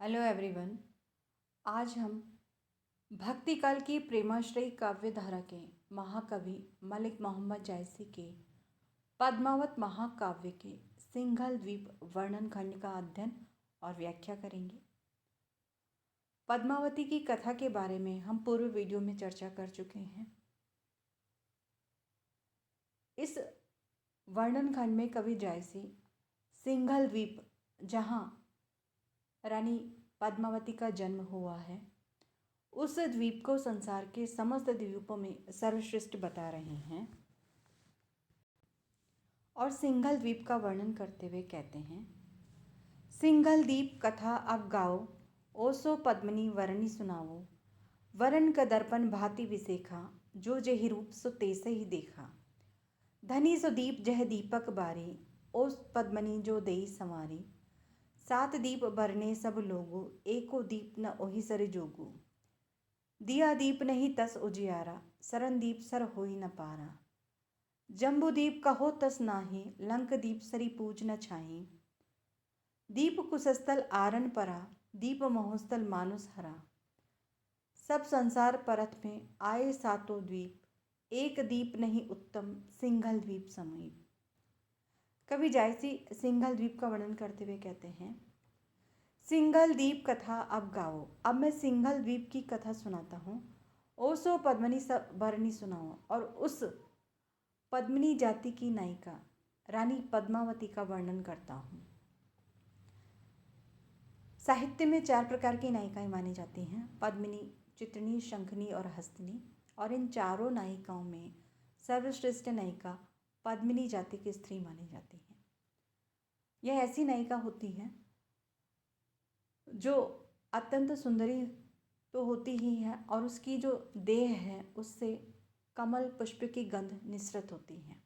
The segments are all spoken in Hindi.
Hello everyone. आज हम भक्ति काल की प्रेमाश्रयी काव्य धारा के महाकवि मलिक मोहम्मद जायसी के पद्मावत महाकाव्य के सिंघल द्वीप वर्णन खंड का अध्ययन और व्याख्या करेंगे। पद्मावती की कथा के बारे में हम पूर्व वीडियो में चर्चा कर चुके हैं। इस वर्णन खंड में कवि जायसी सिंघल द्वीप, जहाँ रानी पद्मावती का जन्म हुआ है, उस द्वीप को संसार के समस्त द्वीपों में सर्वश्रेष्ठ बता रहे हैं और सिंघल द्वीप का वर्णन करते हुए कहते हैं, सिंघल द्वीप कथा अब गाओ, ओसो पद्मनी वरनी सुनावो। वरन का दर्पण भांति विसेखा, जो जेहि रूप सो तेसे ही देखा। धनी सो दीप जह दीपक बारी, ओस पद्मनी जो देई संवारी। सात दीप बरने सब लोगो, एको दीप न ओहि सर जोगो। दिया दीप नहीं तस उजियारा, सरन दीप सर होई न पारा। जम्बू दीप कहो तस नाही, लंक दीप सरी पूज न छाही। दीप कुशस्थल आरन परा, दीप महोस्थल मानुस हरा। सब संसार परत में आए सातों द्वीप, एक दीप नहीं उत्तम सिंघल द्वीप समीप। कवि जायसी सिंघल द्वीप का वर्णन करते हुए कहते हैं, सिंघल द्वीप कथा अब गाओ। अब मैं सिंघल द्वीप की कथा सुनाता हूँ। ओसो पद्मनी भरनी सुनाओ, और उस पद्मिनी जाति की नायिका रानी पद्मावती का वर्णन करता हूँ। साहित्य में 4 प्रकार की नायिकाएं मानी जाती हैं: पद्मिनी, चित्रनी, शंखनी और हस्तिनी। और इन चारों नायिकाओं में सर्वश्रेष्ठ नायिका पद्मिनी जाति की स्त्री मानी जाती है। यह ऐसी नायिका होती है जो अत्यंत सुंदरी तो होती ही है, और उसकी जो देह है उससे कमल पुष्प की गंध निसृत होती है।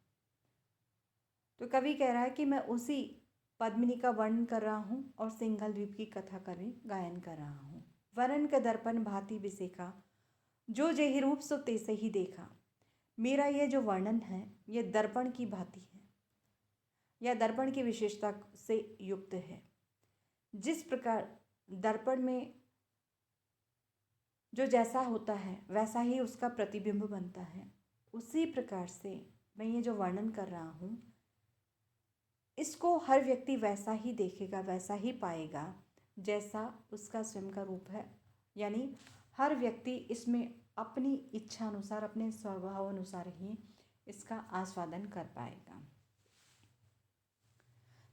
तो कवि कह रहा है कि मैं उसी पद्मिनी का वर्णन कर रहा हूँ और सिंघल द्वीप की कथा कवि गायन कर रहा हूँ। वरन का दर्पण भांति विसेखा, जो जेहि रूप सो तेसे ही देखा। मेरा यह जो वर्णन है यह दर्पण की भांति है, यह दर्पण की विशेषता से युक्त है। जिस प्रकार दर्पण में जो जैसा होता है वैसा ही उसका प्रतिबिंब बनता है, उसी प्रकार से मैं ये जो वर्णन कर रहा हूँ इसको हर व्यक्ति वैसा ही देखेगा, वैसा ही पाएगा जैसा उसका स्वयं का रूप है। यानी हर व्यक्ति इसमें अपनी इच्छा अनुसार, अपने स्वभाव अनुसार ही इसका आस्वादन कर पाएगा।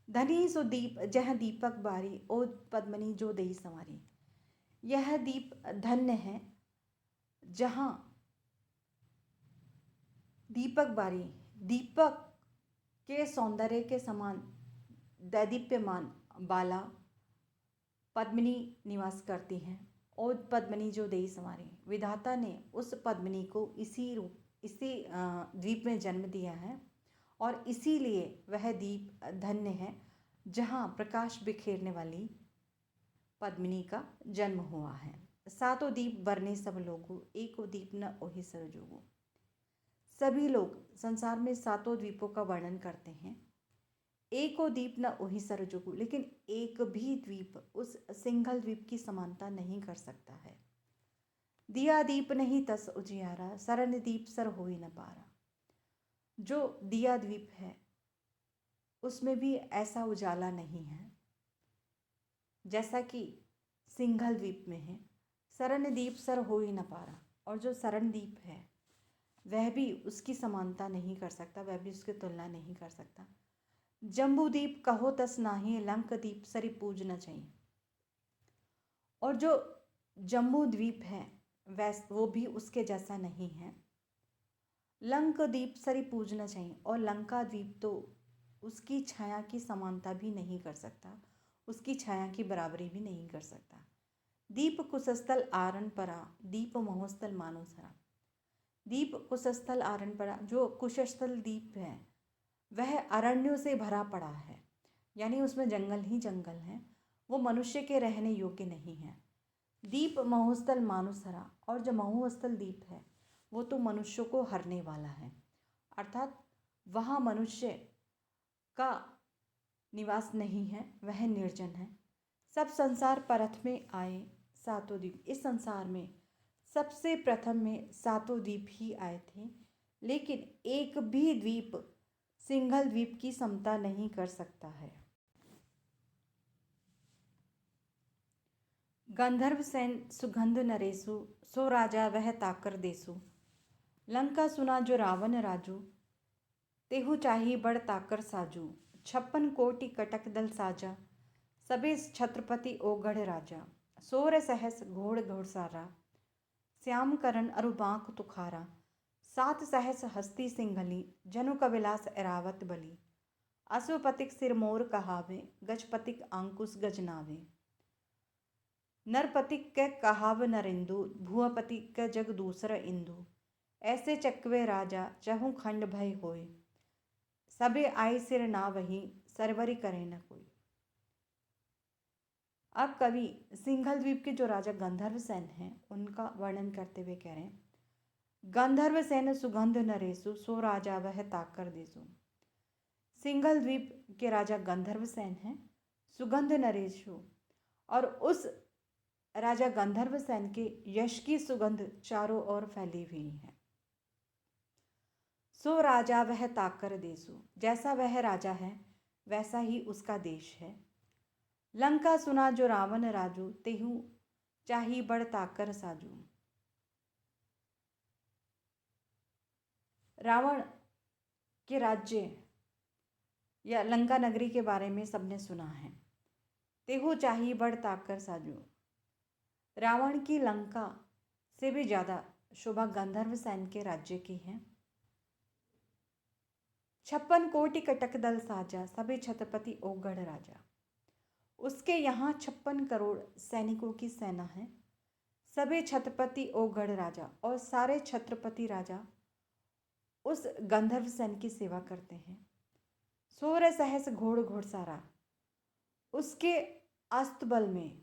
धनी सो दीप जह दीपक बारी, ओ पद्मनी जो देई संवारी। यह दीप धन्य है जहाँ दीपक बारी, दीपक के सौंदर्य के समान दैदीप्यमान बाला पद्मिनी निवास करती हैं। और पद्मनी जो देई संवारी, विधाता ने उस पद्मिनी को इसी द्वीप में जन्म दिया है, और इसीलिए वह द्वीप धन्य है जहाँ प्रकाश बिखेरने वाली पद्मिनी का जन्म हुआ है। सातों दीप बरने सब लोगो, एको दीप न ओहि सर जोगो। सभी लोग संसार में सातों द्वीपों का वर्णन करते हैं, एको दीप न ओहि सर जोगो, लेकिन एक भी द्वीप उस सिंघल द्वीप की समानता नहीं कर सकता है। दिया दीप नहीं तस उजियारा, सरन दीप सर होई न पारा। जो दिया द्वीप है उसमें भी ऐसा उजाला नहीं है जैसा कि सिंघल द्वीप में है। सरन दीप सर होई न पारा, और जो सरन द्वीप है वह भी उसकी समानता नहीं कर सकता, वह भी उसकी तुलना नहीं कर सकता। जम्बू दीप कहो तस नाही, लंक दीप सरी पूज न चाहिए। और जो जम्बू द्वीप है वो भी उसके जैसा नहीं है। लंक दीप सरी पूज न चाहिए, और लंका द्वीप तो उसकी छाया की समानता भी नहीं कर सकता, उसकी छाया की बराबरी भी नहीं कर सकता। दीप कुशस्थल आरन परा, दीप महोस्थल मानो सरा। दीप कुशस्थल आरन परा, जो कुशस्थल द्वीप है वह अरण्यों से भरा पड़ा है, यानी उसमें जंगल ही जंगल है, वो मनुष्य के रहने योग्य नहीं है। दीप महोस्थल मानुस हरा, और जो महोस्थल द्वीप है वो तो मनुष्यों को हरने वाला है, अर्थात वहाँ मनुष्य का निवास नहीं है, वह निर्जन है। सब संसार परथ में आए सातों द्वीप। इस संसार में सबसे प्रथम में सातों द्वीप ही आए थे, लेकिन एक भी द्वीप सिंघल द्वीप की समता नहीं कर सकता है। गंधर्व सैन सुगंध नरेसु, सो राजा वह ताकर देसु। लंका सुना जो रावण राजू, तेहु चाही बड़ ताकर साजू। 56 कोटि कटक दल साजा, सबे छत्रपति ओगढ़ राजा। 16 सहस घोड़ घोड़सारा, श्याम करण अरु बांक तुखारा। 7 सहस हस्ती सिंघली, जनु कविलास एरावत बली। अश्वपतिक सिर मोर कहावे, गजपतिक अंकुश गजनावे। नरपतिक क कहाव नरेंदु, भूपतिक क जग दूसर इंदु। ऐसे चकवे राजा चहु खंड भय होय, सबे आय सिर ना वही, सरवरी करे न कोई। अब कवि सिंघल द्वीप के जो राजा गंधर्व सेन हैं उनका वर्णन करते हुए कह रहे हैं, गंधर्व सेन सुगंध नरेसु, सो राजा वह ताकर देसु। सिंघल द्वीप के राजा गंधर्व सेन हैं, सुगंध नरेशु, और उस राजा गंधर्व सेन के यश की सुगंध चारों ओर फैली हुई है। सो राजा वह ताकर देसु, जैसा वह राजा है वैसा ही उसका देश है। लंका सुना जो रावण राजू, तेहु चाही बड़ ताकर साजू। रावण के राज्य या लंका नगरी के बारे में सबने सुना है। तेहु चाही बड़ ताकर साजू। रावण की लंका से भी ज़्यादा शोभा गंधर्व सेन के राज्य की है। 56 कोटि कटक दल साजा, सभी छत्रपति ओगढ़ राजा। उसके यहाँ 56 करोड़ सैनिकों की सेना है। सभी छत्रपति ओगढ़ राजा, और सारे छत्रपति राजा उस गंधर्व सेन की सेवा करते हैं। 16 सहस घोड़ घोड़सारा, उसके अस्तबल में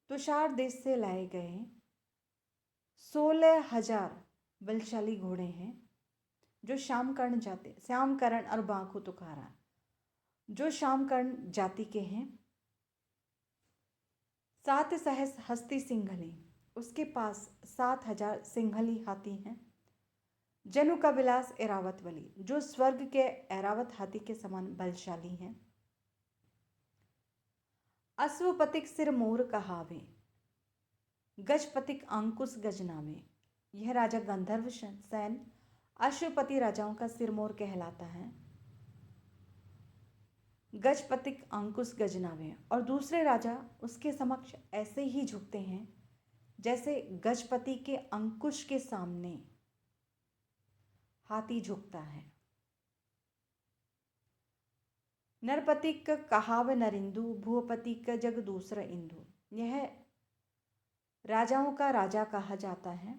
तुषार देश से लाए गए 16,000 बलशाली घोड़े हैं, जो श्यामकर्ण और बांकु तुखारा, जो श्यामकर्ण जाति के हैं। 7 सहस हस्ती सिंघली, उसके पास 7,000 सिंघली हाथी हैं। जनु का विलास एरावत बली, जो स्वर्ग के एरावत हाथी के समान बलशाली हैं। अश्वपतिक सिर मोर कहावे, गजपतिक अंकुश गजनावे। यह राजा गंधर्व सेन अश्वपति राजाओं का सिरमौर कहलाता है। गजपतिक अंकुश गजनावे, और दूसरे राजा उसके समक्ष ऐसे ही झुकते हैं जैसे गजपति के अंकुश के सामने हाथी झुकता है। नरपतिक कहाव नरिंदु, भूपतिक जग दूसरा इंदु। यह राजाओं का राजा कहा जाता है।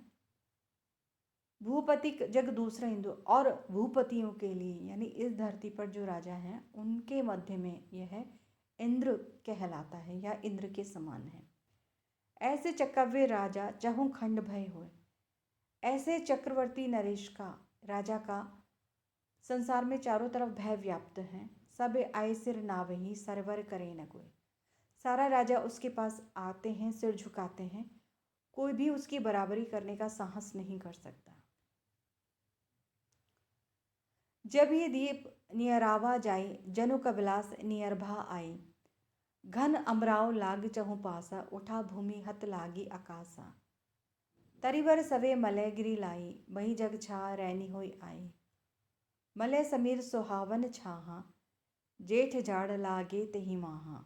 भूपति जग दूसरा इंदु, और भूपतियों के लिए यानी इस धरती पर जो राजा हैं उनके मध्य में यह इंद्र कहलाता है या इंद्र के समान है। ऐसे चक्रव्य राजा चहु खंड भय होए, ऐसे चक्रवर्ती नरेश का राजा का संसार में चारों तरफ भय व्याप्त है। सब आय सिर नावही, सरवर करे न कोई। सारा राजा उसके पास आते हैं, सिर झुकाते हैं, कोई भी उसकी बराबरी करने का साहस नहीं कर सकता। जब ये दीप नियरावा जाई, जनु कविलास नियरभा आई। घन अमराव लाग चहु पासा, उठा भूमि हत लागी आकासा। तरिवर सवे मलय गिरी लाई, बही जग छा रैनी होई आई। मलय समीर सुहावन छाहा, जेठ जाड़ लागे तेहि माहा।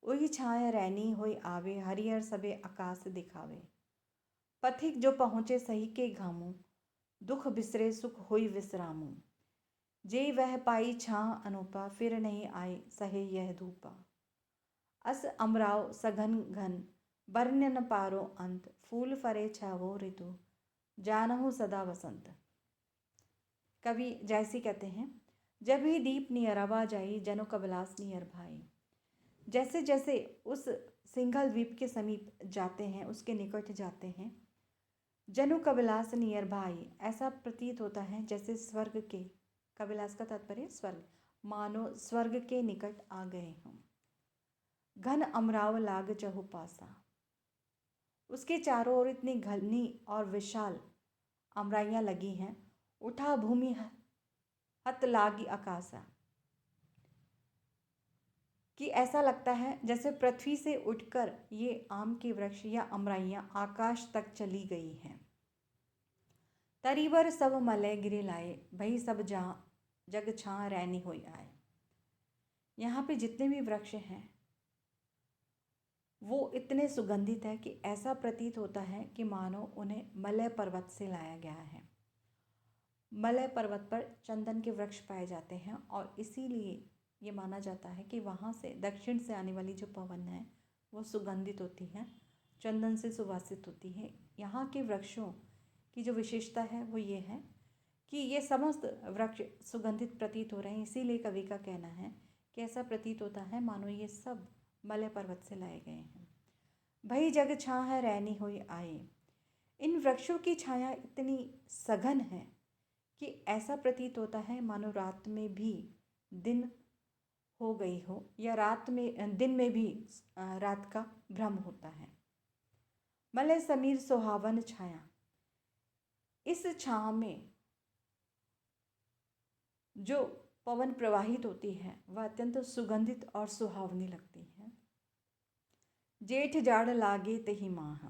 उही छाया रैनी होई आवे, हरिहर सबे आकाश दिखावे। पथिक जो पहुँचे सही के घामू, दुख बिसरे सुख होई विश्रामू। जे वह पाई छाह अनुपा, फिर नहीं आए सहे यह धूपा। अस अमराव सघन घन, बरन न पारो अंत। फूल फरे छावो ऋतु, जानहु सदा वसंत। कवि जैसी कहते हैं, जब ही दीप नियरावा जाई, जनु कविलास नियर भाई। जैसे जैसे उस सिंघल द्वीप के समीप जाते हैं, उसके निकट जाते हैं, जनु कविलास नियर भाई, ऐसा प्रतीत होता है जैसे स्वर्ग के, कविलास का तात्पर्य स्वर्ग, मानो स्वर्ग के निकट आ गए हों। घन अमराव लाग चहु पासा। उसके चारों ओर इतनी घनी और विशाल अमराइयाँ लगी हैं, उठा भूमि हत लागी आकाशा, कि ऐसा लगता है जैसे पृथ्वी से उठकर ये आम के वृक्ष या अमराइयाँ आकाश तक चली गई हैं। तरीबर सब मलय गिरे लाए, भई सब जग छां रैनी होई आए। यहाँ पे जितने भी वृक्ष हैं वो इतने सुगंधित है कि ऐसा प्रतीत होता है कि मानो उन्हें मलय पर्वत से लाया गया है। मलय पर्वत पर चंदन के वृक्ष पाए जाते हैं और इसीलिए ये माना जाता है कि वहाँ से दक्षिण से आने वाली जो पवन है वो सुगंधित होती है, चंदन से सुवासित होती है। यहाँ के वृक्षों की जो विशेषता है वो ये है कि ये समस्त वृक्ष सुगंधित प्रतीत हो रहे हैं। इसीलिए कवि का कहना है कि ऐसा प्रतीत होता है मानो ये सब मलय पर्वत से लाए गए हैं। भई जग छां है रैनी हुई आए। इन वृक्षों की छाया इतनी सघन है कि ऐसा प्रतीत होता है मानो रात में भी दिन हो गई हो या दिन में भी रात का भ्रम होता है। मलय समीर सुहावन छाया, इस छां में जो पवन प्रवाहित होती है वह अत्यंत सुगंधित और सुहावनी लगती है। जेठ जाड़ लागे तही माह,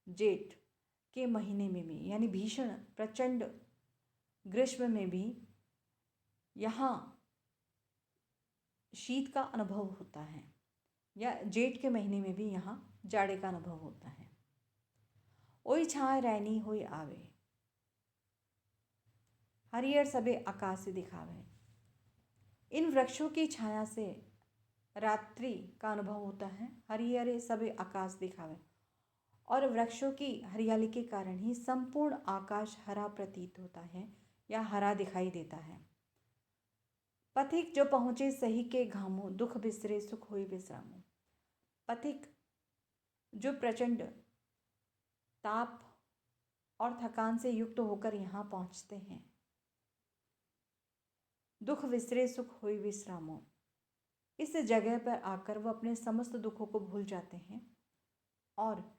जेठ के महीने में भी यानी भीषण प्रचंड ग्रीष्म में भी यहाँ शीत का अनुभव होता है, या जेठ के महीने में भी यहाँ जाड़े का अनुभव होता है। ओई छाए रैनी हुई आवे, हरियर सबे आकाश से दिखावे। इन वृक्षों की छाया से रात्रि का अनुभव होता है, हरियर सबे आकाश दिखावे, और वृक्षों की हरियाली के कारण ही संपूर्ण आकाश हरा प्रतीत होता है या हरा दिखाई देता है। पथिक जो पहुँचे सही के घामों, दुख बिसरे सुख हुई विश्रामों। पथिक जो प्रचंड ताप और थकान से युक्त होकर यहाँ पहुँचते हैं, दुख विसरे सुख हुई विश्रामों, इस जगह पर आकर वह अपने समस्त दुखों को भूल जाते हैं और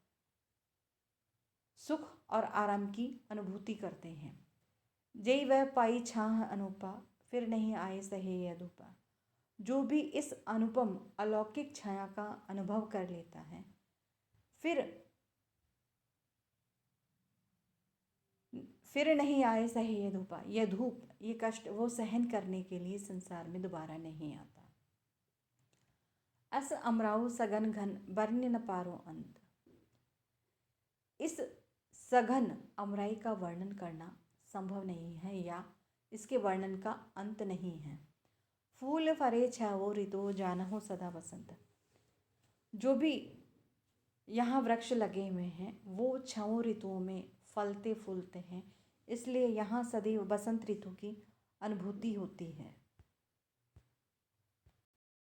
सुख और आराम की अनुभूति करते हैं। जय वह पाई छाह अनुपा, फिर नहीं आए सहे अधूपा। जो भी इस अनुपम अलौकिक छाया का अनुभव कर लेता है, फिर नहीं आए सहे ये धूपा, यह धूप, ये कष्ट वो सहन करने के लिए संसार में दोबारा नहीं आता। अस अमराउ सघन घन वर्ण्य न पारो अंत। इस सघन अमराई का वर्णन करना संभव नहीं है या इसके वर्णन का अंत नहीं है। फूल फरे छावो ऋतु जानहो सदा बसंत। जो भी यहाँ वृक्ष लगे हुए हैं वो छाओ ऋतुओं में फलते फूलते हैं, इसलिए यहाँ सदैव बसंत ऋतु की अनुभूति होती है।